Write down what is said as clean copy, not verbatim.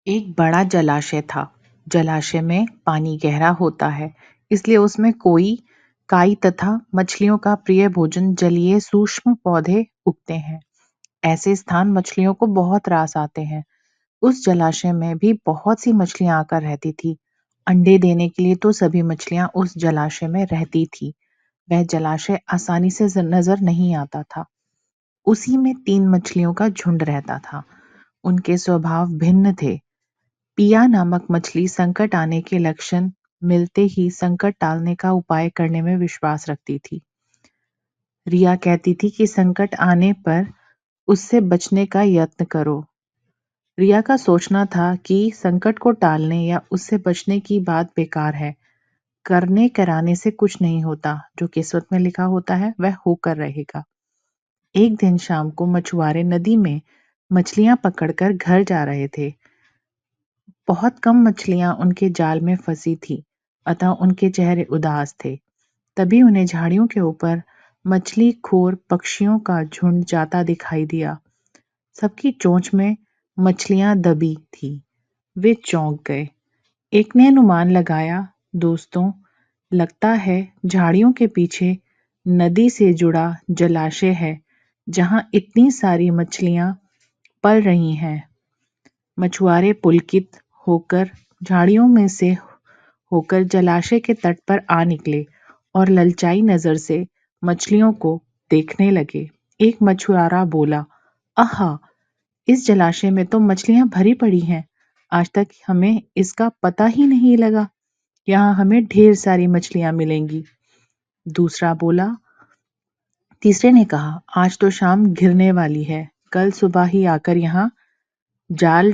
एक बड़ा जलाशय था। जलाशय में पानी गहरा होता है, इसलिए उसमें कोई काई तथा मछलियों का प्रिय भोजन जलीय सूक्ष्म पौधे उगते हैं। ऐसे स्थान मछलियों को बहुत रास आते हैं। उस जलाशय में भी बहुत सी मछलियां आकर रहती थी। अंडे देने के लिए तो सभी मछलियां उस जलाशय में रहती थी। वह जलाशय आसानी से नजर नहीं आता था। उसी में 3 मछलियों का झुंड रहता था। उनके स्वभाव भिन्न थे। पिया नामक मछली संकट आने के लक्षण मिलते ही संकट टालने का उपाय करने में विश्वास रखती थी। रिया कहती थी कि संकट आने पर उससे बचने का यत्न करो। रिया का सोचना था कि संकट को टालने या उससे बचने की बात बेकार है। करने कराने से कुछ नहीं होता। जो किस्मत में लिखा होता है वह होकर रहेगा। एक दिन शाम को मछुआरे नदी में मछलियां पकड़कर घर जा रहे थे। बहुत कम मछलियां उनके जाल में फंसी थी, अतः उनके चेहरे उदास थे। तभी उन्हें झाड़ियों के ऊपर मछली खोर पक्षियों का झुंड जाता दिखाई दिया। सबकी चोंच में मछलियां दबी थी। वे चौंक गए। एक ने अनुमान लगाया, दोस्तों, लगता है झाड़ियों के पीछे नदी से जुड़ा जलाशय है, जहां इतनी सारी मछलियां पल रही हैं। मछुआरे पुलकित होकर झाड़ियों में से होकर जलाशय के तट पर आ निकले और ललचाई नजर से मछलियों को देखने लगे। एक मछुआरा बोला, आहा, इस जलाशय में तो मछलियां भरी पड़ी हैं। आज तक हमें इसका पता ही नहीं लगा। यहाँ हमें ढेर सारी मछलियां मिलेंगी। दूसरा बोला, तीसरे ने कहा, आज तो शाम घिरने वाली है। कल सुबह ही आकर यहाँ जाल डाल